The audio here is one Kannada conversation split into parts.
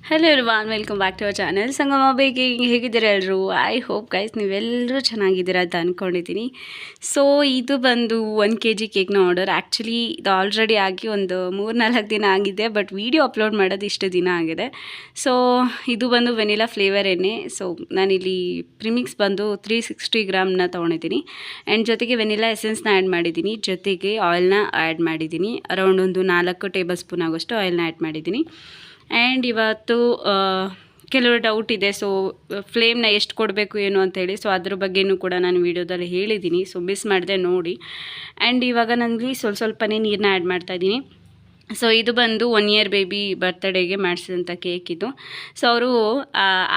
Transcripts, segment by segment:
Hello everyone, welcome back to our channel Sangama baking. ಹೇಗಿದ್ದೀರಾ ಎಲ್ಲರೂ? ಐ ಹೋಪ್ ಗೈಸ್ ನೀವೆಲ್ಲರೂ ಚೆನ್ನಾಗಿದ್ದೀರಾ ಅಂತ ಅಂದ್ಕೊಂಡಿದ್ದೀನಿ. ಸೊ ಇದು ಬಂದು 1 kg ಕೇಕ್ನ ಆರ್ಡರ್. ಆ್ಯಕ್ಚುಲಿ ಇದು ಆಲ್ರೆಡಿ ಆಗಿ ಒಂದು 3-4 ದಿನ ಆಗಿದೆ, ಬಟ್ ವೀಡಿಯೋ ಅಪ್ಲೋಡ್ ಮಾಡೋದು ಇಷ್ಟು ದಿನ ಆಗಿದೆ. ಸೊ ಇದು ಬಂದು ವೆನಿಲಾ ಫ್ಲೇವರ್ ಎಣ್ಣೆ. ಸೊ ನಾನಿಲ್ಲಿ ಪ್ರಿಮಿಕ್ಸ್ ಬಂದು 360 ಗ್ರಾಮ್ನ ತೊಗೊಂಡಿದ್ದೀನಿ. ಆ್ಯಂಡ್ ಜೊತೆಗೆ ವೆನಿಲಾ ಎಸೆನ್ಸ್ನ ಆ್ಯಡ್ ಮಾಡಿದ್ದೀನಿ, ಜೊತೆಗೆ ಆಯಿಲ್ನ ಆ್ಯಡ್ ಮಾಡಿದ್ದೀನಿ. ಅರೌಂಡ್ ಒಂದು 4 ಟೇಬಲ್ ಸ್ಪೂನ್ ಆಗೋಷ್ಟು ಆಯಿಲ್ನ ಆ್ಯಡ್ ಮಾಡಿದ್ದೀನಿ. ಆ್ಯಂಡ್ ಇವತ್ತು ಕೆಲವು ಡೌಟ್ ಇದೆ. ಸೊ ಫ್ಲೇಮ್ನ ಎಷ್ಟು ಕೊಡಬೇಕು ಏನು ಅಂತೇಳಿ, ಸೊ ಅದ್ರ ಬಗ್ಗೆಯೂ ಕೂಡ ನಾನು ವೀಡಿಯೋದಲ್ಲಿ ಹೇಳಿದ್ದೀನಿ. ಸೊ ಮಿಸ್ ಮಾಡಿದೆ ನೋಡಿ. ಆ್ಯಂಡ್ ಇವಾಗ ನನಗೆ ಸ್ವಲ್ಪನೇ ನೀರನ್ನ ಆ್ಯಡ್ ಮಾಡ್ತಾಯಿದ್ದೀನಿ. ಸೊ ಇದು ಬಂದು 1 ಇಯರ್ ಬೇಬಿ ಬರ್ತ್ಡೇಗೆ ಮಾಡಿಸಿದಂಥ ಕೇಕ್ ಇದು. ಸೊ ಅವರು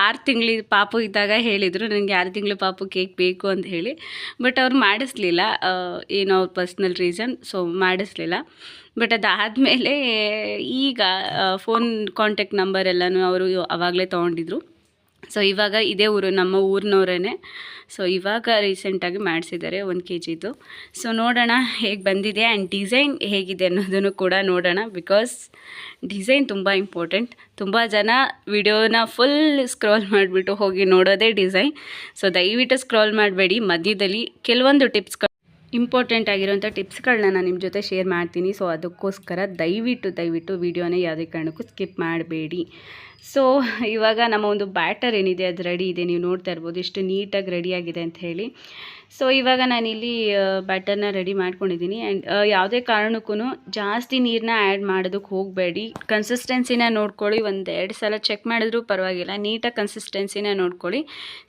6 ತಿಂಗಳ ಪಾಪು ಇದ್ದಾಗ ಹೇಳಿದರು ನನಗೆ 6 ತಿಂಗಳು ಪಾಪು ಕೇಕ್ ಬೇಕು ಅಂತ ಹೇಳಿ. ಬಟ್ ಅವ್ರು ಮಾಡಿಸ್ಲಿಲ್ಲ, ಏನೋ ಅವ್ರ ಪರ್ಸ್ನಲ್ ರೀಸನ್. ಸೊ ಮಾಡಿಸ್ಲಿಲ್ಲ. ಬಟ್ ಅದಾದಮೇಲೆ ಈಗ ಫೋನ್ ಕಾಂಟ್ಯಾಕ್ಟ್ ನಂಬರ್ ಎಲ್ಲನೂ ಅವರು ಆವಾಗಲೇ ತೊಗೊಂಡಿದ್ರು. ಸೊ ಇವಾಗ ಇದೇ ಊರು, ನಮ್ಮ ಊರಿನವರೇ. ಸೊ ಇವಾಗ ರೀಸೆಂಟಾಗಿ ಮಾಡಿಸಿದ್ದಾರೆ 1 kgದು. ಸೊ ನೋಡೋಣ ಹೇಗೆ ಬಂದಿದೆ ಆ್ಯಂಡ್ ಡಿಸೈನ್ ಹೇಗಿದೆ ಅನ್ನೋದನ್ನು ಕೂಡ ನೋಡೋಣ. ಬಿಕಾಸ್ ಡಿಸೈನ್ ತುಂಬ ಇಂಪಾರ್ಟೆಂಟ್. ತುಂಬ ಜನ ವಿಡಿಯೋನ ಫುಲ್ ಸ್ಕ್ರಾಲ್ ಮಾಡಿಬಿಟ್ಟು ಹೋಗಿ ನೋಡೋದೇ ಡಿಸೈನ್. ಸೊ ದಯವಿಟ್ಟು ಸ್ಕ್ರಾಲ್ ಮಾಡಬೇಡಿ. ಮಧ್ಯದಲ್ಲಿ ಕೆಲವೊಂದು ಟಿಪ್ಸ್ಗಳು, ಇಂಪಾರ್ಟೆಂಟ್ ಆಗಿರೋಂಥ ಟಿಪ್ಸ್ಗಳನ್ನ ನಾನು ನಿಮ್ಮ ಜೊತೆ ಶೇರ್ ಮಾಡ್ತೀನಿ. ಸೊ ಅದಕ್ಕೋಸ್ಕರ ದಯವಿಟ್ಟು ವಿಡಿಯೋನ ಯಾವುದೇ ಕಾರಣಕ್ಕೂ ಸ್ಕಿಪ್ ಮಾಡಬೇಡಿ. ಸೊ ಇವಾಗ ನಮ್ಮ ಒಂದು ಬ್ಯಾಟರ್ ಏನಿದೆ ಅದು ರೆಡಿ ಇದೆ. ನೀವು ನೋಡ್ತಾ ಇರ್ಬೋದು ಎಷ್ಟು ನೀಟಾಗಿ ರೆಡಿಯಾಗಿದೆ ಅಂತ ಹೇಳಿ. ಸೊ ಇವಾಗ ನಾನಿಲ್ಲಿ ಬ್ಯಾಟರ್ನ ರೆಡಿ ಮಾಡ್ಕೊಂಡಿದ್ದೀನಿ. ಆ್ಯಂಡ್ ಯಾವುದೇ ಕಾರಣಕ್ಕೂ ಜಾಸ್ತಿ ನೀರನ್ನ ಆ್ಯಡ್ ಮಾಡೋದಕ್ಕೆ ಹೋಗಬೇಡಿ. ಕನ್ಸಿಸ್ಟೆನ್ಸಿನ ನೋಡ್ಕೊಳ್ಳಿ. 1-2 ಸಲ ಚೆಕ್ ಮಾಡಿದ್ರೂ ಪರವಾಗಿಲ್ಲ, ನೀಟಾಗಿ ಕನ್ಸಿಸ್ಟೆನ್ಸಿನ ನೋಡ್ಕೊಳ್ಳಿ.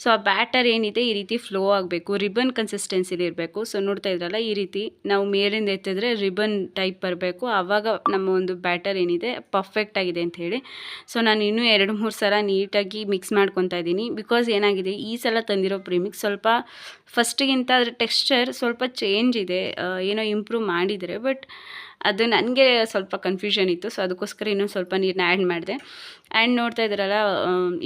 ಸೊ ಆ ಬ್ಯಾಟರ್ ಏನಿದೆ ಈ ರೀತಿ ಫ್ಲೋ ಆಗಬೇಕು, ರಿಬನ್ ಕನ್ಸಿಸ್ಟೆನ್ಸಿಲಿ ಇರಬೇಕು. ಸೊ ನೋಡ್ತಾ ಇದ್ರಲ್ಲ, ಈ ರೀತಿ ನಾವು ಮೇಲಿಂದ ಎತ್ತಿದ್ರೆ ರಿಬನ್ ಟೈಪ್ ಬರಬೇಕು. ಆವಾಗ ನಮ್ಮ ಒಂದು ಬ್ಯಾಟರ್ ಏನಿದೆ ಪರ್ಫೆಕ್ಟ್ ಆಗಿದೆ ಅಂತ ಹೇಳಿ. ಸೊ ನಾನು ಇನ್ನೂ 2-3 ಸಲ ನೀಟಾಗಿ ಮಿಕ್ಸ್ ಮಾಡ್ಕೊತಾ ಇದ್ದೀನಿ. ಬಿಕಾಸ್ ಏನಾಗಿದೆ, ಈ ಸಲ ತಂದಿರೋ ಪ್ರೀಮಿಕ್ಸ್ ಸ್ವಲ್ಪ ಫಸ್ಟಿಗಿಂತ ಅದ್ರ ಟೆಕ್ಸ್ಚರ್ ಸ್ವಲ್ಪ ಚೇಂಜ್ ಇದೆ, ಏನೋ ಇಂಪ್ರೂವ್ ಮಾಡಿದರೆ. ಬಟ್ ಅದು ನನಗೆ ಸ್ವಲ್ಪ ಕನ್ಫ್ಯೂಷನ್ ಇತ್ತು. ಸೊ ಅದಕ್ಕೋಸ್ಕರ ಇನ್ನೊಂದು ಸ್ವಲ್ಪ ನೀರನ್ನ ಆ್ಯಡ್ ಮಾಡಿದೆ. ಆ್ಯಂಡ್ ನೋಡ್ತಾ ಇದ್ದೀರಲ್ಲ,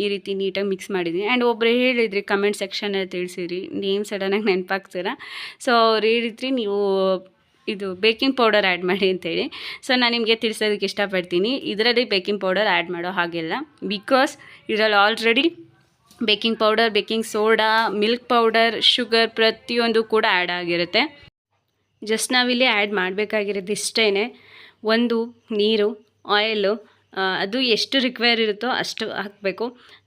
ಈ ರೀತಿ ನೀಟಾಗಿ ಮಿಕ್ಸ್ ಮಾಡಿದ್ದೀನಿ. ಆ್ಯಂಡ್ ಒಬ್ಬರು ಹೇಳಿದ್ರಿ ಕಮೆಂಟ್ ಸೆಕ್ಷನಲ್ಲಿ ತಿಳಿಸಿರಿ, ನೇಮ್ ಸಡನ್ನಾಗಿ ನೆನಪಾಗ್ತೀರಾ. ಸೊ ಅವ್ರು ಹೇಳಿದ್ರಿ ನೀವು ಇದು ಬೇಕಿಂಗ್ ಪೌಡರ್ ಆ್ಯಡ್ ಮಾಡಿ ಅಂತೇಳಿ. ಸೊ ನಾನು ನಿಮಗೆ ತಿಳಿಸೋದಕ್ಕೆ ಇಷ್ಟಪಡ್ತೀನಿ, ಇದರಲ್ಲಿ ಬೇಕಿಂಗ್ ಪೌಡರ್ ಆ್ಯಡ್ ಮಾಡೋ ಹಾಗೆಲ್ಲ. ಬಿಕಾಸ್ ಇದರಲ್ಲಿ already baking powder, baking soda, milk powder, sugar ಪ್ರತಿಯೊಂದು ಕೂಡ ಆ್ಯಡ್ ಆಗಿರುತ್ತೆ. ಜಸ್ಟ್ ನಾವಿಲ್ಲಿ ಆ್ಯಡ್ ಮಾಡಬೇಕಾಗಿರೋದು ಇಷ್ಟೇ, ಒಂದು ನೀರು, ಆಯಿಲು, ಅದು ಎಷ್ಟು ರಿಕ್ವೈರ್ ಇರುತ್ತೋ ಅಷ್ಟು ಹಾಕಬೇಕು.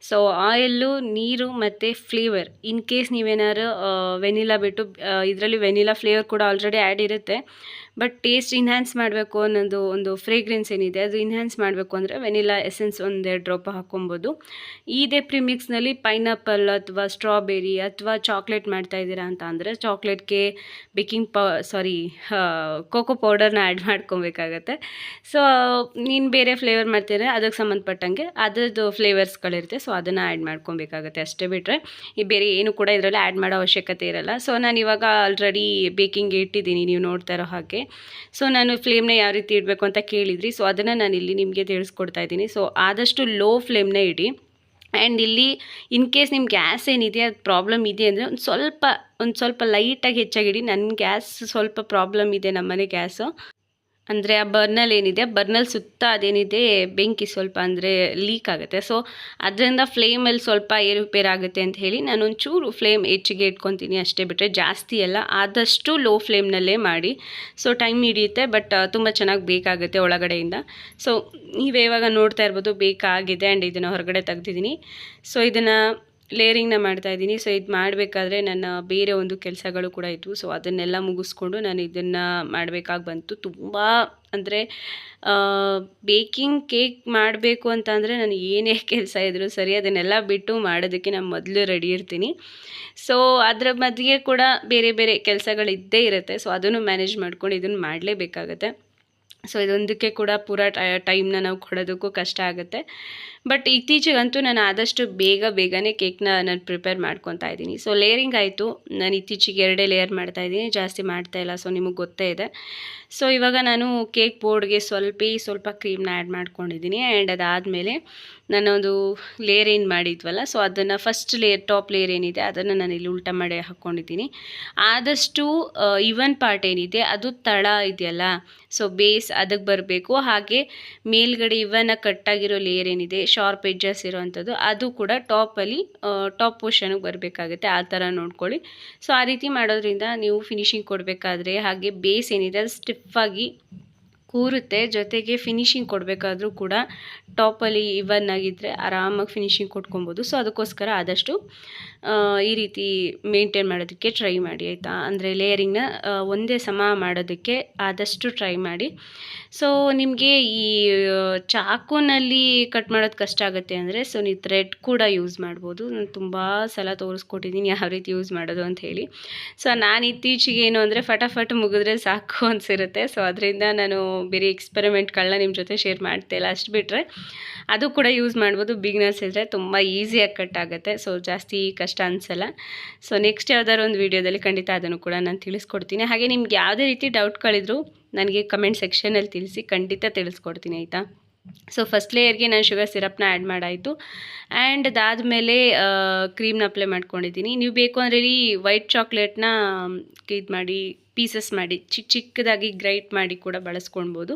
ಸೊ ಆಯಿಲ್ಲು, ನೀರು ಮತ್ತು ಫ್ಲೇವರ್. ಇನ್ ಕೇಸ್ ನೀವೇನಾದ್ರು ವೆನಿಲಾ ಬಿಟ್ಟು, ಇದರಲ್ಲಿ ವೆನಿಲಾ ಫ್ಲೇವರ್ ಕೂಡ ಆಲ್ರೆಡಿ ಆ್ಯಡ್ ಇರುತ್ತೆ. ಬಟ್ ಟೇಸ್ಟ್ ಇನ್ಹ್ಯಾನ್ಸ್ ಮಾಡಬೇಕು ಅನ್ನೋದು ಒಂದು ಫ್ರೇಗ್ರೆನ್ಸ್ ಏನಿದೆ ಅದು ಇನ್ಹ್ಯಾನ್ಸ್ ಮಾಡಬೇಕು ಅಂದರೆ ವೆನಿಲಾ ಎಸೆನ್ಸ್ 1-2 ಡ್ರಾಪ್ ಹಾಕ್ಕೊಬೋದು. ಇದೇ ಪ್ರಿಮಿಕ್ಸ್ನಲ್ಲಿ ಪೈನಾಪಲ್ ಅಥವಾ ಸ್ಟ್ರಾಬೆರಿ ಅಥವಾ ಚಾಕ್ಲೇಟ್ ಮಾಡ್ತಾಯಿದ್ದೀರಾ ಅಂತ ಅಂದರೆ ಚಾಕ್ಲೇಟ್ಗೆ ಕೋಕೋ ಪೌಡರ್ನ ಆ್ಯಡ್ ಮಾಡ್ಕೊಬೇಕಾಗತ್ತೆ. ಸೊ ನೀನು ಬೇರೆ ಫ್ಲೇವರ್ ಮಾಡ್ತೀರಾ ಅದಕ್ಕೆ ಸಂಬಂಧಪಟ್ಟಂಗೆ ಅದರದ್ದು ಫ್ಲೇವರ್ಸ್ಗಳಿರುತ್ತೆ. ಸೊ ಅದನ್ನು ಆ್ಯಡ್ ಮಾಡ್ಕೊಬೇಕಾಗತ್ತೆ ಅಷ್ಟೇ. ಬಿಟ್ಟರೆ ಈ ಬೇರೆ ಏನು ಕೂಡ ಇದರಲ್ಲಿ ಆ್ಯಡ್ ಮಾಡೋ ಅವಶ್ಯಕತೆ ಇರಲ್ಲ. ಸೊ ನಾನು ಇವಾಗ ಆಲ್ರೆಡಿ ಬೇಕಿಂಗ್ಗೆ ಇಟ್ಟಿದ್ದೀನಿ, ನೀವು ನೋಡ್ತಾ ಇರೋ ಹಾಗೆ. ಸೊ ನಾನು ಫ್ಲೇಮ್ನ ಯಾವ ರೀತಿ ಇಡಬೇಕು ಅಂತ ಕೇಳಿದ್ರಿ. ಸೊ ಅದನ್ನು ನಾನು ಇಲ್ಲಿ ನಿಮಗೆ ತಿಳಿಸ್ಕೊಡ್ತಾ ಇದ್ದೀನಿ. ಸೊ ಆದಷ್ಟು ಲೋ ಫ್ಲೇಮ್ನ ಇಡಿ. ಆ್ಯಂಡ್ ಇಲ್ಲಿ ಇನ್ ಕೇಸ್ ನಿಮ್ಮ ಗ್ಯಾಸ್ ಏನಿದೆ ಅದು ಪ್ರಾಬ್ಲಮ್ ಇದೆ ಅಂದರೆ ಒಂದು ಸ್ವಲ್ಪ ಲೈಟಾಗಿ ಹೆಚ್ಚಾಗಿಡಿ. ನನ್ನ ಗ್ಯಾಸ್ ಸ್ವಲ್ಪ ಪ್ರಾಬ್ಲಮ್ ಇದೆ, ನಮ್ಮನೆ ಗ್ಯಾಸು. ಅಂದರೆ ಆ ಬರ್ನಲ್ ಏನಿದೆ, ಬರ್ನಲ್ ಸುತ್ತ ಅದೇನಿದೆ ಬೆಂಕಿ ಸ್ವಲ್ಪ ಅಂದರೆ ಲೀಕ್ ಆಗುತ್ತೆ. ಸೊ ಅದರಿಂದ ಫ್ಲೇಮಲ್ಲಿ ಸ್ವಲ್ಪ ಏರುಪೇರಾಗುತ್ತೆ ಅಂತ ಹೇಳಿ ನಾನು ಒಂಚೂರು ಫ್ಲೇಮ್ ಹೆಚ್ಚಿಗೆ ಇಟ್ಕೊತೀನಿ ಅಷ್ಟೇ. ಬಿಟ್ಟರೆ ಜಾಸ್ತಿ ಎಲ್ಲ, ಆದಷ್ಟು ಲೋ ಫ್ಲೇಮ್ನಲ್ಲೇ ಮಾಡಿ. ಸೊ ಟೈಮ್ ಹಿಡಿಯುತ್ತೆ, ಬಟ್ ತುಂಬ ಚೆನ್ನಾಗಿ ಬೇಕಾಗುತ್ತೆ ಒಳಗಡೆಯಿಂದ. ಸೊ ನೀವೇ ಇವಾಗ ನೋಡ್ತಾ ಇರ್ಬೋದು ಬೇಕಾಗಿದೆ. ಆ್ಯಂಡ್ ಇದನ್ನು ಹೊರಗಡೆ ತೆಗ್ದಿದ್ದೀನಿ. ಸೊ ಇದನ್ನು ಲೇರಿಂಗ್ನ ಮಾಡ್ತಾಯಿದ್ದೀನಿ. ಸೊ ಇದು ಮಾಡಬೇಕಾದ್ರೆ ನನ್ನ ಬೇರೆ ಒಂದು ಕೆಲಸಗಳು ಕೂಡ ಇತ್ತು. ಸೊ ಅದನ್ನೆಲ್ಲ ಮುಗಿಸ್ಕೊಂಡು ನಾನು ಇದನ್ನು ಮಾಡಬೇಕಾಗಿ ಬಂತು. ತುಂಬ ಅಂದರೆ ಬೇಕಿಂಗ್ ಕೇಕ್ ಮಾಡಬೇಕು ಅಂತ ಅಂದರೆ ನಾನು ಏನೇ ಕೆಲಸ ಇದ್ದರೂ ಸರಿ ಅದನ್ನೆಲ್ಲ ಬಿಟ್ಟು ಮಾಡೋದಕ್ಕೆ ನಾನು ಮೊದಲು ರೆಡಿ ಇರ್ತೀನಿ. ಸೊ ಅದರ ಮಧ್ಯೆ ಕೂಡ ಬೇರೆ ಬೇರೆ ಕೆಲಸಗಳಿದ್ದೇ ಇರುತ್ತೆ. ಸೊ ಅದನ್ನು ಮ್ಯಾನೇಜ್ ಮಾಡ್ಕೊಂಡು ಇದನ್ನು ಮಾಡಲೇಬೇಕಾಗತ್ತೆ. ಸೊ ಇದೊಂದಕ್ಕೆ ಕೂಡ ಪೂರಾ ಟೈಮ್ನ ನಾವು ಕೊಡೋದಕ್ಕೂ ಕಷ್ಟ ಆಗುತ್ತೆ. ಬಟ್ ಇತ್ತೀಚೆಗಂತೂ ನಾನು ಆದಷ್ಟು ಬೇಗನೆ ಕೇಕ್ನ ನಾನು ಪ್ರಿಪೇರ್ ಮಾಡ್ಕೊತಾ ಇದ್ದೀನಿ. ಸೊ ಲೇಯರಿಂಗ್ ಆಯಿತು, ನಾನು ಇತ್ತೀಚೆಗೆ 2 ಲೇಯರ್ ಮಾಡ್ತಾಯಿದ್ದೀನಿ, ಜಾಸ್ತಿ ಮಾಡ್ತಾಯಿಲ್ಲ. ಸೊ ನಿಮಗೆ ಗೊತ್ತೇ ಇದೆ. ಸೊ ಇವಾಗ ನಾನು ಕೇಕ್ ಬೋರ್ಡ್ಗೆ ಸ್ವಲ್ಪ ಕ್ರೀಮ್ನ ಆ್ಯಡ್ ಮಾಡ್ಕೊಂಡಿದ್ದೀನಿ. ಆ್ಯಂಡ್ ಅದಾದಮೇಲೆ ನಾನೊಂದು ಲೇಯರ್ ಏನು ಮಾಡಿದ್ವಲ್ಲ, ಸೊ ಅದನ್ನು ಫಸ್ಟ್ ಟಾಪ್ ಲೇಯರ್ ಏನಿದೆ ಅದನ್ನು ನಾನು ಇಲ್ಲಿ ಉಲ್ಟಾ ಮಾಡಿ ಹಾಕ್ಕೊಂಡಿದ್ದೀನಿ. ಆದಷ್ಟು ಈವನ್ ಪಾರ್ಟ್ ಏನಿದೆ ಅದು ತಳ ಇದೆಯಲ್ಲ, ಸೊ ಬೇಸ್ ಅದಕ್ಕೆ ಬರಬೇಕು. ಹಾಗೆ ಮೇಲ್ಗಡೆ ಇವನ್ನ ಕಟ್ಟಾಗಿರೋ ಲೇಯರ್ ಏನಿದೆ, ಶಾರ್ಪ್ ಎಡ್ಜಸ್ ಇರೋವಂಥದ್ದು, ಅದು ಕೂಡ ಟಾಪಲ್ಲಿ ಟಾಪ್ ಪೋರ್ಷನ್ಗೆ ಬರಬೇಕಾಗುತ್ತೆ. ಆ ಥರ ನೋಡ್ಕೊಳ್ಳಿ. ಸೊ ಆ ರೀತಿ ಮಾಡೋದ್ರಿಂದ ನೀವು ಫಿನಿಶಿಂಗ್ ಕೊಡಬೇಕಾದ್ರೆ ಹಾಗೆ ಬೇಸ್ ಏನಿದೆ ಅದು ಸ್ಟಿಫಾಗಿ ಕೂರುತ್ತೆ. ಜೊತೆಗೆ ಫಿನಿಶಿಂಗ್ ಕೊಡಬೇಕಾದ್ರೂ ಕೂಡ ಟಾಪಲ್ಲಿ ಇವನ್ ಆಗಿದ್ದರೆ ಆರಾಮಾಗಿ ಫಿನಿಶಿಂಗ್ ಕೊಟ್ಕೊಬೋದು. ಸೊ ಅದಕ್ಕೋಸ್ಕರ ಆದಷ್ಟು ಈ ರೀತಿ ಮೇಂಟೈನ್ ಮಾಡೋದಕ್ಕೆ ಟ್ರೈ ಮಾಡಿ ಆಯಿತಾ. ಅಂದರೆ ಲೇಯರಿಂಗ್ನ ಒಂದೇ ಸಮ ಮಾಡೋದಕ್ಕೆ ಆದಷ್ಟು ಟ್ರೈ ಮಾಡಿ. ಸೊ ನಿಮಗೆ ಈ ಚಾಕುನಲ್ಲಿ ಕಟ್ ಮಾಡೋದು ಕಷ್ಟ ಆಗುತ್ತೆ ಅಂದರೆ ಸೊ ನೀವು ಥ್ರೆಡ್ ಕೂಡ ಯೂಸ್ ಮಾಡ್ಬೋದು. ನಾನು ತುಂಬ ಸಲ ತೋರಿಸ್ಕೊಟ್ಟಿದ್ದೀನಿ ಯಾವ ರೀತಿ ಯೂಸ್ ಮಾಡೋದು ಅಂತ ಹೇಳಿ. ಸೊ ನಾನು ಇತ್ತೀಚೆಗೆ ಏನು ಅಂದರೆ ಫಟಾಫಟ್ ಮುಗಿದ್ರೆ ಸಾಕು ಅನಿಸಿರುತ್ತೆ. ಸೊ ಅದರಿಂದ ನಾನು ಬೇರೆ ಎಕ್ಸ್ಪೆರಿಮೆಂಟ್ಗಳನ್ನ ನಿಮ್ಮ ಜೊತೆ ಶೇರ್ ಮಾಡ್ತಾಯಿಲ್ಲ. ಅಷ್ಟು ಬಿಟ್ಟರೆ ಅದು ಕೂಡ ಯೂಸ್ ಮಾಡ್ಬೋದು. ಬಿಗಿನರ್ಸ್ ಇದ್ದರೆ ತುಂಬ ಈಸಿಯಾಗಿ ಕಟ್ ಆಗುತ್ತೆ. ಸೊ ಜಾಸ್ತಿ ಕಷ್ಟ ಅನಿಸಲ್ಲ. ಸೊ ನೆಕ್ಸ್ಟ್ ಯಾವ್ದಾದ್ರು ಒಂದು ವೀಡಿಯೋದಲ್ಲಿ ಖಂಡಿತ ಅದನ್ನು ಕೂಡ ನಾನು ತಿಳಿಸ್ಕೊಡ್ತೀನಿ. ಹಾಗೆ ನಿಮ್ಗೆ ಯಾವುದೇ ರೀತಿ ಡೌಟ್ಗಳಿದ್ರು ನನಗೆ ಕಮೆಂಟ್ ಸೆಕ್ಷನಲ್ಲಿ ತಿಳಿಸಿ, ಖಂಡಿತ ತಿಳಿಸ್ಕೊಡ್ತೀನಿ ಆಯಿತಾ. ಸೊ ಫಸ್ಟ್ ಲೇಯರ್ಗೆ ನಾನು ಶುಗರ್ ಸಿರಪ್ನ ಆ್ಯಡ್ ಮಾಡಾಯಿತು. ಆ್ಯಂಡ್ ಅದಾದಮೇಲೆ ಕ್ರೀಮ್ನ ಅಪ್ಲೈ ಮಾಡ್ಕೊಂಡಿದ್ದೀನಿ. ನೀವು ಬೇಕು ಅಂದರೆ ಇಲ್ಲಿ ವೈಟ್ ಚಾಕ್ಲೇಟ್ನ ಇದು ಮಾಡಿ ಪೀಸಸ್ ಮಾಡಿ ಚಿಕ್ಕದಾಗಿ ಗ್ರೈಟ್ ಮಾಡಿ ಕೂಡ ಬಳಸ್ಕೊಳ್ಬೋದು.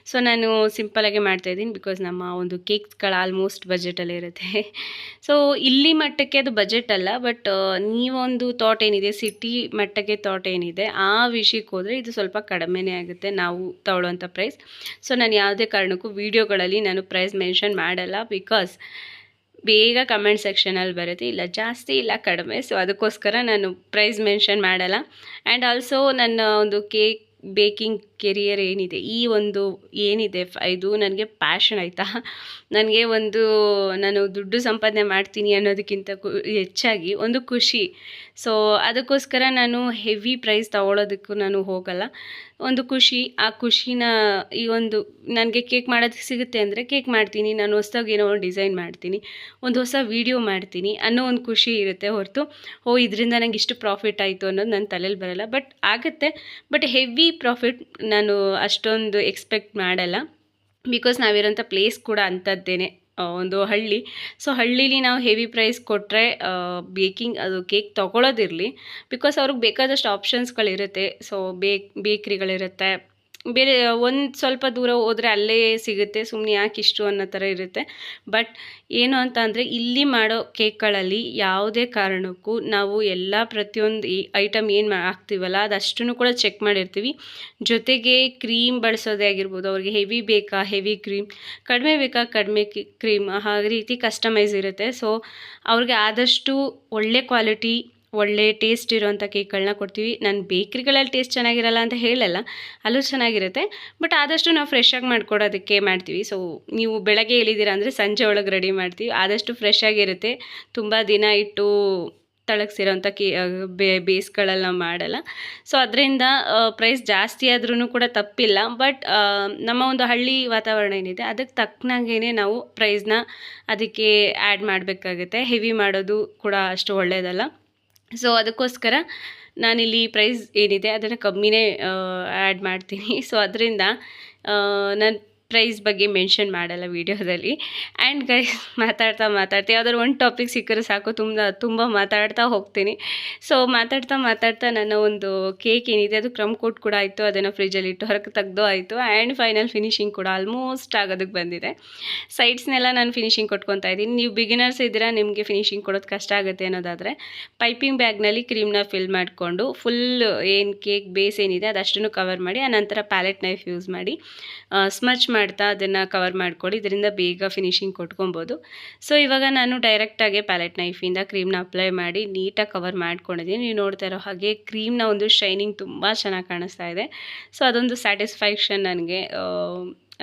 ಸೊ ನಾನು ಸಿಂಪಲಾಗೆ ಮಾಡ್ತಾಯಿದ್ದೀನಿ ಬಿಕಾಸ್ ನಮ್ಮ ಒಂದು ಕೇಕ್ಸ್ಗಳು ಆಲ್ಮೋಸ್ಟ್ ಬಜೆಟಲ್ಲೇ ಇರುತ್ತೆ. ಸೊ ಇಲ್ಲಿ ಮಟ್ಟಕ್ಕೆ ಅದು ಬಜೆಟ್ ಅಲ್ಲ, ಬಟ್ ನೀವೊಂದು ಥಾಟ್ ಏನಿದೆ, ಸಿಟಿ ಮಟ್ಟಕ್ಕೆ ಥಾಟ್ ಏನಿದೆ, ಆ ವಿಷಯಕ್ಕೆ ಹೋದರೆ ಇದು ಸ್ವಲ್ಪ ಕಡಿಮೆನೇ ಆಗುತ್ತೆ ನಾವು ತಗೊಳ್ಳೋವಂಥ ಪ್ರೈಸ್. ಸೊ ನಾನು ಯಾವುದೇ ಕಾರಣಕ್ಕೂ ವೀಡಿಯೋಗಳಲ್ಲಿ ನಾನು ಪ್ರೈಸ್ ಮೆನ್ಷನ್ ಮಾಡಲ್ಲ. ಬಿಕಾಸ್ ಬೇಗ ಕಮೆಂಟ್ ಸೆಕ್ಷನಲ್ಲಿ ಬರುತ್ತೆ, ಇಲ್ಲ ಜಾಸ್ತಿ ಇಲ್ಲ ಕಡಿಮೆ. ಸೊ ಅದಕ್ಕೋಸ್ಕರ ನಾನು ಪ್ರೈಸ್ ಮೆನ್ಷನ್ ಮಾಡಲ್ಲ. ಆ್ಯಂಡ್ ಆಲ್ಸೋ ನನ್ನ ಒಂದು ಕೇಕ್ ಬೇಕಿಂಗ್ ಕೆರಿಯರ್ ಏನಿದೆ, ಈ ಒಂದು ಏನಿದೆ ಇದು ನನಗೆ ಪ್ಯಾಷನ್ ಆಯಿತಾ. ನನಗೆ ನಾನು ದುಡ್ಡು ಸಂಪಾದನೆ ಮಾಡ್ತೀನಿ ಅನ್ನೋದಕ್ಕಿಂತ ಹೆಚ್ಚಾಗಿ ಒಂದು ಖುಷಿ. ಸೊ ಅದಕ್ಕೋಸ್ಕರ ನಾನು ಹೆವಿ ಪ್ರೈಸ್ ತೊಗೊಳೋದಕ್ಕೂ ನಾನು ಹೋಗಲ್ಲ. ಒಂದು ಖುಷಿ, ಆ ಖುಷಿನ ಈ ಒಂದು ನನಗೆ ಕೇಕ್ ಮಾಡೋದಕ್ಕೆ ಸಿಗುತ್ತೆ ಅಂದರೆ ಕೇಕ್ ಮಾಡ್ತೀನಿ, ನಾನು ಹೊಸ್ದಾಗಿ ಏನೋ ಒಂದು ಡಿಸೈನ್ ಮಾಡ್ತೀನಿ, ಒಂದು ಹೊಸ ವೀಡಿಯೋ ಮಾಡ್ತೀನಿ ಅನ್ನೋ ಒಂದು ಖುಷಿ ಇರುತ್ತೆ ಹೊರತು ಇದರಿಂದ ನನಗೆ ಇಷ್ಟು ಪ್ರಾಫಿಟ್ ಆಯಿತು ಅನ್ನೋದು ನನ್ನ ತಲೆಯಲ್ಲಿ ಬರೋಲ್ಲ. ಬಟ್ ಆಗುತ್ತೆ, ಬಟ್ ಹೆವಿ ಪ್ರಾಫಿಟ್ ನಾನು ಅಷ್ಟೊಂದು ಎಕ್ಸ್ಪೆಕ್ಟ್ ಮಾಡಲ್ಲ. ಬಿಕಾಸ್ ನಾವಿರೋಂಥ ಪ್ಲೇಸ್ ಕೂಡ ಅಂಥದ್ದೇನೆ, ಒಂದು ಹಳ್ಳಿ. ಸೊ ಹಳ್ಳೀಲಿ ನಾವು ಹೆವಿ ಪ್ರೈಸ್ ಕೊಟ್ಟರೆ ಬೇಕಿಂಗ್ ಅದು ಕೇಕ್ ತೊಗೊಳೋದಿರಲಿ, ಬಿಕಾಸ್ ಅವ್ರಿಗೆ ಬೇಕಾದಷ್ಟು ಆಪ್ಷನ್ಸ್ಗಳಿರುತ್ತೆ. ಸೊ ಬೇಕ್ರಿಗಳಿರುತ್ತೆ, ಬೇರೆ ಒಂದು ಸ್ವಲ್ಪ ದೂರ ಹೋದರೆ ಅಲ್ಲೇ ಸಿಗುತ್ತೆ, ಸುಮ್ಮನೆ ಯಾಕೆ ಇಷ್ಟು ಅನ್ನೋ ಥರ ಇರುತ್ತೆ. ಬಟ್ ಏನು ಅಂತ ಅಂದರೆ ಇಲ್ಲಿ ಮಾಡೋ ಕೇಕ್ಗಳಲ್ಲಿ ಯಾವುದೇ ಕಾರಣಕ್ಕೂ ನಾವು ಎಲ್ಲ ಪ್ರತಿಯೊಂದು ಐಟಮ್ ಏನು ಹಾಕ್ತೀವಲ್ಲ ಅದಷ್ಟನ್ನು ಕೂಡ ಚೆಕ್ ಮಾಡಿರ್ತೀವಿ. ಜೊತೆಗೆ ಕ್ರೀಮ್ ಬಳಸೋದೇ ಆಗಿರ್ಬೋದು, ಅವ್ರಿಗೆ ಹೆವಿ ಬೇಕಾ ಹೆವಿ ಕ್ರೀಮ್, ಕಡಿಮೆ ಬೇಕಾ ಕಡಿಮೆ ಕ್ರೀಮ್, ಆ ರೀತಿ ಕಸ್ಟಮೈಸ್ ಇರುತ್ತೆ. ಸೊ ಅವ್ರಿಗೆ ಆದಷ್ಟು ಒಳ್ಳೆ ಕ್ವಾಲಿಟಿ, ಒಳ್ಳೆ ಟೇಸ್ಟ್ ಇರೋವಂಥ ಕೇಕ್ಗಳನ್ನ ಕೊಡ್ತೀವಿ. ನಾನು ಬೇಕ್ರಿಗಳಲ್ಲಿ ಟೇಸ್ಟ್ ಚೆನ್ನಾಗಿರಲ್ಲ ಅಂತ ಹೇಳಲ್ಲ, ಅಲ್ಲೂ ಚೆನ್ನಾಗಿರುತ್ತೆ. ಬಟ್ ಆದಷ್ಟು ನಾವು ಫ್ರೆಶ್ಶಾಗಿ ಮಾಡ್ಕೊಡೋದಕ್ಕೆ ಮಾಡ್ತೀವಿ. ಸೊ ನೀವು ಬೆಳಗ್ಗೆ ಹೇಳಿದ್ದೀರಾ ಅಂದರೆ ಸಂಜೆ ಒಳಗೆ ರೆಡಿ ಮಾಡ್ತೀವಿ. ಆದಷ್ಟು ಫ್ರೆಶ್ಶಾಗಿರುತ್ತೆ, ತುಂಬ ದಿನ ಇಟ್ಟು ತಳಗಿಸಿರೋಂಥ ಬೇಸ್ಗಳೆಲ್ಲ ಮಾಡಲ್ಲ. ಸೊ ಅದರಿಂದ ಪ್ರೈಸ್ ಜಾಸ್ತಿ ಆದ್ರೂ ಕೂಡ ತಪ್ಪಿಲ್ಲ. ಬಟ್ ನಮ್ಮ ಒಂದು ಹಳ್ಳಿ ವಾತಾವರಣ ಏನಿದೆ ಅದಕ್ಕೆ ತಕ್ಕನಾಗೇ ನಾವು ಪ್ರೈಸ್ನ ಅದಕ್ಕೆ ಆ್ಯಡ್ ಮಾಡಬೇಕಾಗುತ್ತೆ. ಹೆವಿ ಮಾಡೋದು ಕೂಡ ಅಷ್ಟು ಒಳ್ಳೆಯದಲ್ಲ. ಸೊ ಅದಕ್ಕೋಸ್ಕರ ನಾನಿಲ್ಲಿ ಪ್ರೈಸ್ ಏನಿದೆ ಅದನ್ನು ಕಮ್ಮಿನೇ ಆ್ಯಡ್ ಮಾಡ್ತೀನಿ. ಸೊ ಅದರಿಂದ ನಾನು ಪ್ರೈಸ್ ಬಗ್ಗೆ ಮೆನ್ಷನ್ ಮಾಡಲ್ಲ ವೀಡಿಯೋದಲ್ಲಿ. ಆ್ಯಂಡ್ ಗೈಸ್ ಮಾತಾಡ್ತಾ ಯಾವುದಾದ್ರು ಒಂದು ಟಾಪಿಕ್ ಸಿಕ್ಕರೆ ಸಾಕು, ತುಂಬ ಮಾತಾಡ್ತಾ ಹೋಗ್ತೀನಿ. ಸೊ ಮಾತಾಡ್ತಾ ನನ್ನ ಒಂದು ಕೇಕ್ ಏನಿದೆ ಅದು ಕ್ರಮ್ ಕೋಟ್ ಕೂಡ ಆಯಿತು, ಅದನ್ನು ಫ್ರಿಜ್ಜಲ್ಲಿಟ್ಟು ಹೊರಗೆ ತೆಗ್ದು ಆಯಿತು. ಆ್ಯಂಡ್ ಫೈನಲ್ ಫಿನಿಶಿಂಗ್ ಕೂಡ ಆಲ್ಮೋಸ್ಟ್ ಆಗೋದಕ್ಕೆ ಬಂದಿದೆ. ಸೈಡ್ಸ್ನೆಲ್ಲ ನಾನು ಫಿನಿಶಿಂಗ್ ಕೊಟ್ಕೊತಾ ಇದ್ದೀನಿ. ನೀವು ಬಿಗಿನರ್ಸ್ ಇದ್ದೀರಾ, ನಿಮಗೆ ಫಿನಿಶಿಂಗ್ ಕೊಡೋದು ಕಷ್ಟ ಆಗುತ್ತೆ ಅನ್ನೋದಾದರೆ ಪೈಪಿಂಗ್ ಬ್ಯಾಗ್ನಲ್ಲಿ ಕ್ರೀಮ್ನ ಫಿಲ್ ಮಾಡಿಕೊಂಡು ಫುಲ್ ಏನು ಕೇಕ್ ಬೇಸ್ ಏನಿದೆ ಅದಷ್ಟನ್ನು ಕವರ್ ಮಾಡಿ, ಆನಂತರ ಪ್ಯಾಲೆಟ್ ನೈಫ್ ಯೂಸ್ ಮಾಡಿ ಸ್ಮಚ್ ಮಾಡ್ತಾ ಅದನ್ನು ಕವರ್ ಮಾಡ್ಕೊಳ್ಳಿ. ಇದರಿಂದ ಬೇಗ ಫಿನಿಶಿಂಗ್ ಕೊಟ್ಕೊಬೋದು. ಸೊ ಇವಾಗ ನಾನು ಡೈರೆಕ್ಟಾಗಿ ಪ್ಯಾಲೆಟ್ ನೈಫಿಂದ ಕ್ರೀಮ್ನ ಅಪ್ಲೈ ಮಾಡಿ ನೀಟಾಗಿ ಕವರ್ ಮಾಡ್ಕೊಂಡಿದ್ದೀನಿ. ನೀವು ನೋಡ್ತಾ ಇರೋ ಹಾಗೆ ಕ್ರೀಮ್ನ ಒಂದು ಶೈನಿಂಗ್ ತುಂಬ ಚೆನ್ನಾಗಿ ಕಾಣಿಸ್ತಾ ಇದೆ. ಸೊ ಅದೊಂದು ಸ್ಯಾಟಿಸ್ಫ್ಯಾಕ್ಷನ್ ನನಗೆ,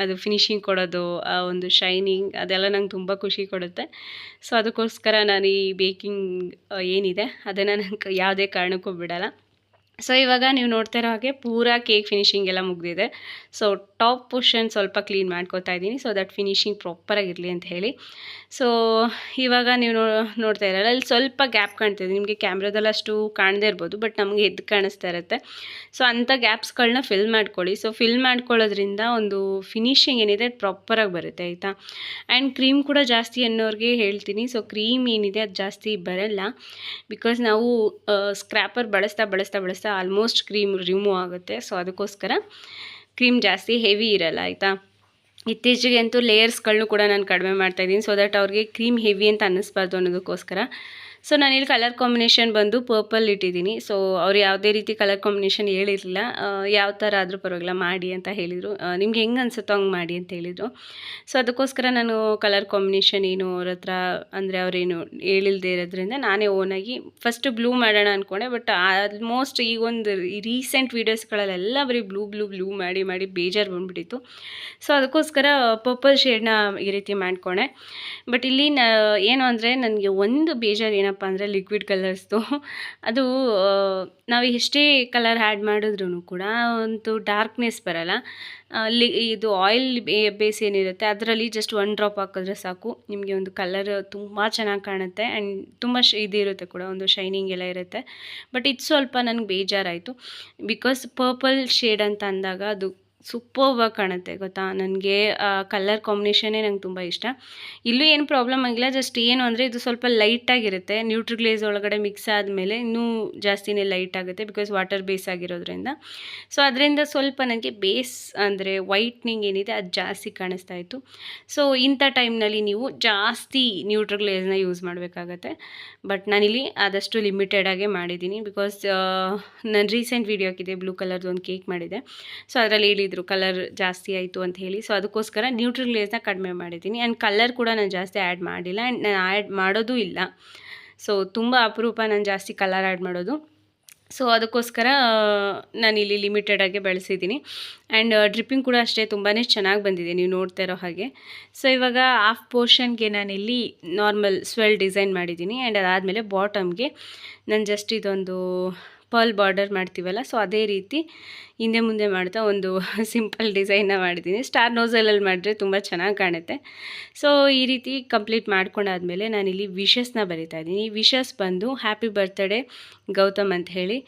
ಅದು ಫಿನಿಶಿಂಗ್ ಕೊಡೋದು, ಆ ಒಂದು ಶೈನಿಂಗ್ ಅದೆಲ್ಲ ನಂಗೆ ತುಂಬ ಖುಷಿ ಕೊಡುತ್ತೆ. ಸೊ ಅದಕ್ಕೋಸ್ಕರ ನಾನು ಈ ಬೇಕಿಂಗ್ ಏನಿದೆ ಅದನ್ನು ನಂಗೆ ಯಾವುದೇ ಕಾರಣಕ್ಕೂ ಬಿಡಲ್ಲ. ಸೊ ಇವಾಗ ನೀವು ನೋಡ್ತಾ ಇರೋ ಹಾಗೆ ಪೂರಾ ಕೇಕ್ ಫಿನಿಶಿಂಗ್ ಎಲ್ಲ ಮುಗಿದಿದೆ. ಸೊ ಟಾಪ್ ಪೋರ್ಷನ್ ಸ್ವಲ್ಪ ಕ್ಲೀನ್ ಮಾಡ್ಕೋತಾ ಇದ್ದೀನಿ, ಸೊ ದಟ್ ಫಿನಿಶಿಂಗ್ ಪ್ರಾಪರಾಗಿರಲಿ ಅಂತ ಹೇಳಿ. ಸೊ ಇವಾಗ ನೀವು ನೋಡ್ತಾ ಇರಲ್ಲ, ಅಲ್ಲಿ ಸ್ವಲ್ಪ ಗ್ಯಾಪ್ ಕಾಣ್ತಿದೆ. ನಿಮಗೆ ಕ್ಯಾಮ್ರಾದಲ್ಲಿ ಅಷ್ಟು ಕಾಣದೇ ಇರ್ಬೋದು, ಬಟ್ ನಮಗೆ ಎದ್ದು ಕಾಣಿಸ್ತಾ ಇರುತ್ತೆ. ಸೊ ಅಂಥ ಗ್ಯಾಪ್ಸ್ಗಳನ್ನ ಫಿಲ್ ಮಾಡ್ಕೊಳ್ಳಿ. ಸೊ ಫಿಲ್ ಮಾಡ್ಕೊಳ್ಳೋದ್ರಿಂದ ಒಂದು ಫಿನಿಶಿಂಗ್ ಏನಿದೆ ಅದು ಪ್ರಾಪರಾಗಿ ಬರುತ್ತೆ ಆಯಿತಾ. ಆ್ಯಂಡ್ ಕ್ರೀಮ್ ಕೂಡ ಜಾಸ್ತಿ ಅನ್ನೋರಿಗೆ ಹೇಳ್ತೀನಿ. ಸೊ ಕ್ರೀಮ್ ಏನಿದೆ ಅದು ಜಾಸ್ತಿ ಬರಲ್ಲ, ಬಿಕಾಸ್ ನಾವು ಸ್ಕ್ರ್ಯಾಪರ್ ಬಳಸ್ತಾ ಆಲ್ಮೋಸ್ಟ್ ಕ್ರೀಮ್ ರಿಮೂವ್ ಆಗುತ್ತೆ. ಸೊ ಅದಕ್ಕೋಸ್ಕರ ಕ್ರೀಮ್ ಜಾಸ್ತಿ ಹೆವಿ ಇರಲ್ಲ ಆಯಿತಾ. ಇತ್ತೀಚೆಗೆ ಅಂತೂ ಲೇಯರ್ಸ್ಗಳನ್ನೂ ಕೂಡ ನಾನು ಕಡಿಮೆ ಮಾಡ್ತಾಯಿದ್ದೀನಿ, ಸೊ ದಟ್ ಅವ್ರಿಗೆ ಕ್ರೀಮ್ ಹೆವಿ ಅಂತ ಅನ್ನಿಸ್ಬಾರ್ದು ಅನ್ನೋದಕ್ಕೋಸ್ಕರ. ಸೊ ನಾನಿಲ್ಲಿ ಕಲರ್ ಕಾಂಬಿನೇಷನ್ ಬಂದು ಪರ್ಪಲ್ ಇಟ್ಟಿದ್ದೀನಿ. ಸೊ ಅವ್ರು ಯಾವುದೇ ರೀತಿ ಕಲರ್ ಕಾಂಬಿನೇಷನ್ ಹೇಳಿರಲಿಲ್ಲ, ಯಾವ ಥರ ಆದರೂ ಪರವಾಗಿಲ್ಲ ಮಾಡಿ ಅಂತ ಹೇಳಿದರು. ನಿಮ್ಗೆ ಹೆಂಗೆ ಅನಿಸುತ್ತೋ ಹಂಗೆ ಮಾಡಿ ಅಂತ ಹೇಳಿದರು. ಸೊ ಅದಕ್ಕೋಸ್ಕರ ನಾನು ಕಲರ್ ಕಾಂಬಿನೇಷನ್ ಏನು ಅವ್ರ ಹತ್ರ ಅಂದರೆ ಅವರೇನು ಹೇಳಿಲ್ದೇ ಇರೋದ್ರಿಂದ ನಾನೇ ಓನಾಗಿ ಫಸ್ಟು ಬ್ಲೂ ಮಾಡೋಣ ಅಂದ್ಕೊಂಡೆ. ಬಟ್ ಆಲ್ಮೋಸ್ಟ್ ಈಗ ಒಂದು ರೀಸೆಂಟ್ ವೀಡಿಯೋಸ್ಗಳಲ್ಲೆಲ್ಲ ಬರೀ ಬ್ಲೂ ಮಾಡಿ ಬೇಜಾರು ಬಂದುಬಿಟ್ಟಿತ್ತು. ಸೊ ಅದಕ್ಕೋಸ್ಕರ ಪರ್ಪಲ್ ಶೇಡ್ನ ಈ ರೀತಿ ಮಾಡ್ಕೊಂಡೆ. ಬಟ್ ಇಲ್ಲಿ ಏನು ಅಂದರೆ ನನಗೆ ಒಂದು ಬೇಜಾರು ಏನಪ್ಪ ಅಂದರೆ ಲಿಕ್ವಿಡ್ ಕಲರ್ಸ್ದು. ಅದು ನಾವು ಎಷ್ಟೇ ಕಲರ್ ಆ್ಯಡ್ ಮಾಡಿದ್ರೂ ಕೂಡ ಒಂದು ಡಾರ್ಕ್ನೆಸ್ ಬರಲ್ಲ. ಇದು ಆಯಿಲ್ ಬೇಸ್ ಏನಿರುತ್ತೆ ಅದರಲ್ಲಿ ಜಸ್ಟ್ 1 ಡ್ರಾಪ್ ಹಾಕಿದ್ರೆ ಸಾಕು, ನಿಮಗೆ ಒಂದು ಕಲರ್ ತುಂಬ ಚೆನ್ನಾಗಿ ಕಾಣುತ್ತೆ. ಆ್ಯಂಡ್ ತುಂಬ ಇದಿರುತ್ತೆ ಕೂಡ, ಒಂದು ಶೈನಿಂಗ್ ಎಲ್ಲ ಇರುತ್ತೆ. ಬಟ್ ಇದು ಸ್ವಲ್ಪ ನನಗೆ ಬೇಜಾರಾಯಿತು. ಬಿಕಾಸ್ ಪರ್ಪಲ್ ಶೇಡ್ ಅಂತ ಅಂದಾಗ ಅದು ಸೂಪರ್ಬಾಗಿ ಕಾಣುತ್ತೆ ಗೊತ್ತಾ. ನನಗೆ ಕಲರ್ ಕಾಂಬಿನೇಷನ್ನೇ ನಂಗೆ ತುಂಬ ಇಷ್ಟ. ಇಲ್ಲೂ ಏನು ಪ್ರಾಬ್ಲಮ್ ಆಗಿಲ್ಲ, ಜಸ್ಟ್ ಏನು ಅಂದರೆ ಇದು ಸ್ವಲ್ಪ ಲೈಟಾಗಿರುತ್ತೆ. ನ್ಯೂಟ್ರಿಗ್ಲೇಸ್ ಒಳಗಡೆ ಮಿಕ್ಸ್ ಆದಮೇಲೆ ಇನ್ನೂ ಜಾಸ್ತಿನೇ ಲೈಟ್ ಆಗುತ್ತೆ, ಬಿಕಾಸ್ ವಾಟರ್ ಬೇಸ್ ಆಗಿರೋದ್ರಿಂದ. ಸೊ ಅದರಿಂದ ಸ್ವಲ್ಪ ನನಗೆ ಬೇಸ್ ಅಂದರೆ ವೈಟ್ನಿಂಗ್ ಏನಿದೆ ಅದು ಜಾಸ್ತಿ ಕಾಣಿಸ್ತಾ ಇತ್ತು. ಸೊ ಇಂಥ ಟೈಮ್ನಲ್ಲಿ ನೀವು ಜಾಸ್ತಿ ನ್ಯೂಟ್ರಿಗ್ಲೇಸ್ನ ಯೂಸ್ ಮಾಡಬೇಕಾಗತ್ತೆ. ಬಟ್ ನಾನಿಲ್ಲಿ ಆದಷ್ಟು ಲಿಮಿಟೆಡಾಗೆ ಮಾಡಿದ್ದೀನಿ, ಬಿಕಾಸ್ ನಾನು ರೀಸೆಂಟ್ ವೀಡಿಯೋ ಹಾಕಿದ್ದೆ, ಬ್ಲೂ ಕಲರ್ದು ಒಂದು ಕೇಕ್ ಮಾಡಿದೆ. ಸೊ ಅದರಲ್ಲಿ ಹೇಳಿದ್ರು ಕಲರ್ ಜಾಸ್ತಿ ಆಯಿತು ಅಂತ ಹೇಳಿ. ಸೊ ಅದಕ್ಕೋಸ್ಕರ ನ್ಯೂಟ್ರಿಗ್ಲೇಸ್ನ ಕಡಿಮೆ ಮಾಡಿದ್ದೀನಿ. ಆ್ಯಂಡ್ ಕಲರ್ ಕೂಡ ನಾನು ಜಾಸ್ತಿ ಆ್ಯಡ್ ಮಾಡಿಲ್ಲ, ಆ್ಯಂಡ್ ನಾನು ಆ್ಯಡ್ ಮಾಡೋದು ಇಲ್ಲ. ಸೊ ತುಂಬ ಅಪರೂಪ ನಾನು ಜಾಸ್ತಿ ಕಲರ್ ಆ್ಯಡ್ ಮಾಡೋದು. ಸೊ ಅದಕ್ಕೋಸ್ಕರ ನಾನಿಲ್ಲಿ ಲಿಮಿಟೆಡಾಗೆ ಬೆಳೆಸಿದ್ದೀನಿ. ಆ್ಯಂಡ್ ಡ್ರಿಪ್ಪಿಂಗ್ ಕೂಡ ಅಷ್ಟೇ ತುಂಬಾ ಚೆನ್ನಾಗಿ ಬಂದಿದೆ, ನೀವು ನೋಡ್ತಾ ಇರೋ ಹಾಗೆ. ಸೊ ಇವಾಗ ಹಾಫ್ ಪೋರ್ಷನ್ಗೆ ನಾನಿಲ್ಲಿ ನಾರ್ಮಲ್ ಸ್ವೆಲ್ ಡಿಸೈನ್ ಮಾಡಿದ್ದೀನಿ. ಆ್ಯಂಡ್ ಅದಾದಮೇಲೆ ಬಾಟಮ್ಗೆ ನಾನು ಜಸ್ಟ್ ಇದೊಂದು ಪರ್ಲ್ ಬಾರ್ಡರ್ ಮಾಡ್ತೀವಲ್ಲ, ಸೊ ಅದೇ ರೀತಿ ಹಿಂದೆ ಮುಂದೆ ಮಾಡ್ತಾ ಒಂದು ಸಿಂಪಲ್ ಡಿಸೈನ್ನ ಮಾಡಿದ್ದೀನಿ. ಸ್ಟಾರ್ ನೋಸಲಲ್ಲಿ ಮಾಡಿದ್ರೆ ತುಂಬ ಚೆನ್ನಾಗಿ ಕಾಣುತ್ತೆ. ಸೊ ಈ ರೀತಿ ಕಂಪ್ಲೀಟ್ ಮಾಡ್ಕೊಂಡಾದಮೇಲೆ ನಾನಿಲ್ಲಿ ವಿಶಸ್ನ ಬರಿತಾ ಇದ್ದೀನಿ. ವಿಶಸ್ ಬಂದು ಹ್ಯಾಪಿ ಬರ್ತ್ಡೇ ಗೌತಮ್ ಅಂತ ಹೇಳಿ.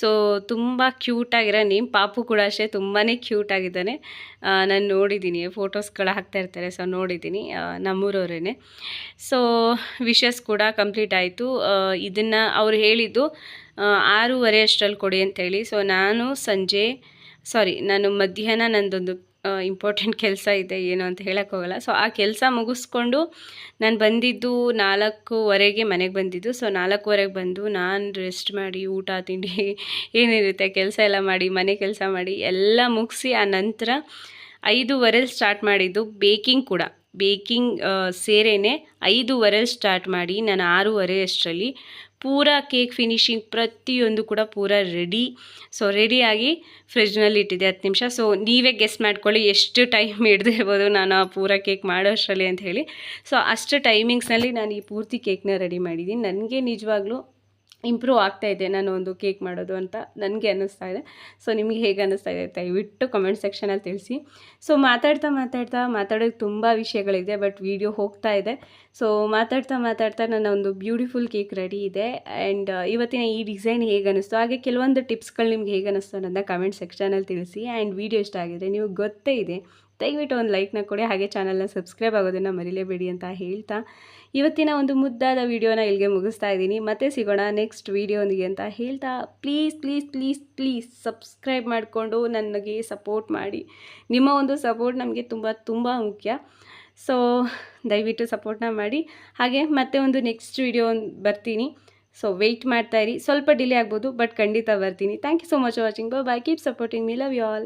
ಸೊ ತುಂಬ ಕ್ಯೂಟಾಗಿರೋ ನೇಮ್. ಪಾಪು ಕೂಡ ಅಷ್ಟೇ ತುಂಬಾ ಕ್ಯೂಟಾಗಿದ್ದಾನೆ. ನಾನು ನೋಡಿದ್ದೀನಿ, ಫೋಟೋಸ್ಗಳು ಹಾಕ್ತಾ ಇರ್ತಾರೆ, ಸೊ ನೋಡಿದ್ದೀನಿ, ನಮ್ಮೂರವರೇ. ಸೊ ವಿಶಸ್ ಕೂಡ ಕಂಪ್ಲೀಟ್ ಆಯಿತು. ಇದನ್ನು ಅವ್ರು ಹೇಳಿದ್ದು 6:30 ಅಷ್ಟರಲ್ಲಿ ಕೊಡಿ ಅಂತೇಳಿ. ಸೊ ನಾನು ಮಧ್ಯಾಹ್ನ ನಂದೊಂದು ಇಂಪಾರ್ಟೆಂಟ್ ಕೆಲಸ ಇದೆ, ಏನು ಅಂತ ಹೇಳೋಕ್ಕೋಗಲ್ಲ. ಸೊ ಆ ಕೆಲಸ ಮುಗಿಸ್ಕೊಂಡು ನಾನು ಬಂದಿದ್ದು 4:15ಗೆ ಮನೆಗೆ ಬಂದಿದ್ದು. ಸೊ 4:15ಗೆ ಬಂದು ನಾನು ರೆಸ್ಟ್ ಮಾಡಿ ಊಟ ತಿಂಡಿ ಏನಿರುತ್ತೆ ಕೆಲಸ ಎಲ್ಲ ಮಾಡಿ, ಮನೆ ಕೆಲಸ ಮಾಡಿ ಎಲ್ಲ ಮುಗಿಸಿ ಆ ನಂತರ 5:15 ಸ್ಟಾರ್ಟ್ ಮಾಡಿದ್ದು. ಬೇಕಿಂಗ್ ಸೇರೇನೆ 5:15 ಸ್ಟಾರ್ಟ್ ಮಾಡಿ ನಾನು 6:30 ಅಷ್ಟರಲ್ಲಿ ಪೂರಾ ಕೇಕ್ ಫಿನಿಶಿಂಗ್ ಪ್ರತಿಯೊಂದು ಕೂಡ ಪೂರಾ ರೆಡಿ. ಸೊ ರೆಡಿಯಾಗಿ ಫ್ರಿಜ್ನಲ್ಲಿ ಇಟ್ಟಿದ್ದೆ 10 ನಿಮಿಷ. ಸೊ ನೀವೇ ಗೆಸ್ ಮಾಡ್ಕೊಳ್ಳಿ ಎಷ್ಟು ಟೈಮ್ ಹಿಡ್ದಿರ್ಬೋದು ನಾನು ಆ ಪೂರಾ ಕೇಕ್ ಮಾಡೋ ಅಷ್ಟರಲ್ಲಿ ಅಂತ ಹೇಳಿ. ಸೊ ಅಷ್ಟು ಟೈಮಿಂಗ್ಸ್ನಲ್ಲಿ ನಾನು ಈ ಪೂರ್ತಿ ಕೇಕ್ನ ರೆಡಿ ಮಾಡಿದ್ದೀನಿ. ನನಗೆ ನಿಜವಾಗ್ಲೂ ಇಂಪ್ರೂವ್ ಆಗ್ತಾಯಿದೆ ನಾನು ಒಂದು ಕೇಕ್ ಮಾಡೋದು ಅಂತ ನನಗೆ ಅನ್ನಿಸ್ತಾ ಇದೆ. ಸೊ ನಿಮಗೆ ಹೇಗೆ ಅನ್ನಿಸ್ತಾ ಇದೆ ದಯವಿಟ್ಟು ಕಮೆಂಟ್ ಸೆಕ್ಷನಲ್ಲಿ ತಿಳಿಸಿ. ಸೊ ಮಾತಾಡೋಕ್ಕೆ ತುಂಬ ವಿಷಯಗಳಿದೆ, ಬಟ್ ವಿಡಿಯೋ ಹೋಗ್ತಾ ಇದೆ. ಸೊ ಮಾತಾಡ್ತಾ ನನ್ನ ಒಂದು ಬ್ಯೂಟಿಫುಲ್ ಕೇಕ್ ರೆಡಿ ಇದೆ. ಆ್ಯಂಡ್ ಇವತ್ತಿನ ಈ ಡಿಸೈನ್ ಹೇಗೆ ಅನ್ನಿಸ್ತು, ಹಾಗೆ ಕೆಲವೊಂದು ಟಿಪ್ಸ್ಗಳು ನಿಮ್ಗೆ ಹೇಗೆ ಅನ್ನಿಸ್ತು ಅನ್ನೋದನ್ನ ಕಮೆಂಟ್ ಸೆಕ್ಷನಲ್ಲಿ ತಿಳಿಸಿ. ಆ್ಯಂಡ್ ವಿಡಿಯೋ ಇಷ್ಟ ಆಗಿದೆ, ನೀವು ಗೊತ್ತೇ ಇದೆ, ದಯವಿಟ್ಟು ಒಂದು ಲೈಕ್ನ ಕೊಡಿ, ಹಾಗೆ ಚಾನಲ್ನ ಸಬ್ಸ್ಕ್ರೈಬ್ ಆಗೋದನ್ನು ಮರಿಲೇಬೇಡಿ ಅಂತ ಹೇಳ್ತಾ ಇವತ್ತಿನ ಒಂದು ಮುದ್ದಾದ ವಿಡಿಯೋನ ಇಲ್ಲಿಗೆ ಮುಗಿಸ್ತಾ ಇದ್ದೀನಿ. ಮತ್ತೆ ಸಿಗೋಣ ನೆಕ್ಸ್ಟ್ ವಿಡಿಯೋನಿಗೆ ಅಂತ ಹೇಳ್ತಾ ಪ್ಲೀಸ್ ಸಬ್ಸ್ಕ್ರೈಬ್ ಮಾಡಿಕೊಂಡು ನನಗೆ ಸಪೋರ್ಟ್ ಮಾಡಿ. ನಿಮ್ಮ ಒಂದು ಸಪೋರ್ಟ್ ನಮಗೆ ತುಂಬ ಮುಖ್ಯ. ಸೊ ದಯವಿಟ್ಟು ಸಪೋರ್ಟ್ನ ಮಾಡಿ. ಹಾಗೆ ಮತ್ತೆ ಒಂದು ನೆಕ್ಸ್ಟ್ ವಿಡಿಯೋ ಬರ್ತೀನಿ. ಸೊ ವೆಯ್ಟ್ ಮಾಡ್ತಾಯಿರಿ, ಸ್ವಲ್ಪ ಡಿಲೇ ಆಗ್ಬೋದು, ಬಟ್ ಖಂಡಿತ ಬರ್ತೀನಿ. Thank you so much for watching. Bye, keep supporting me, love you all.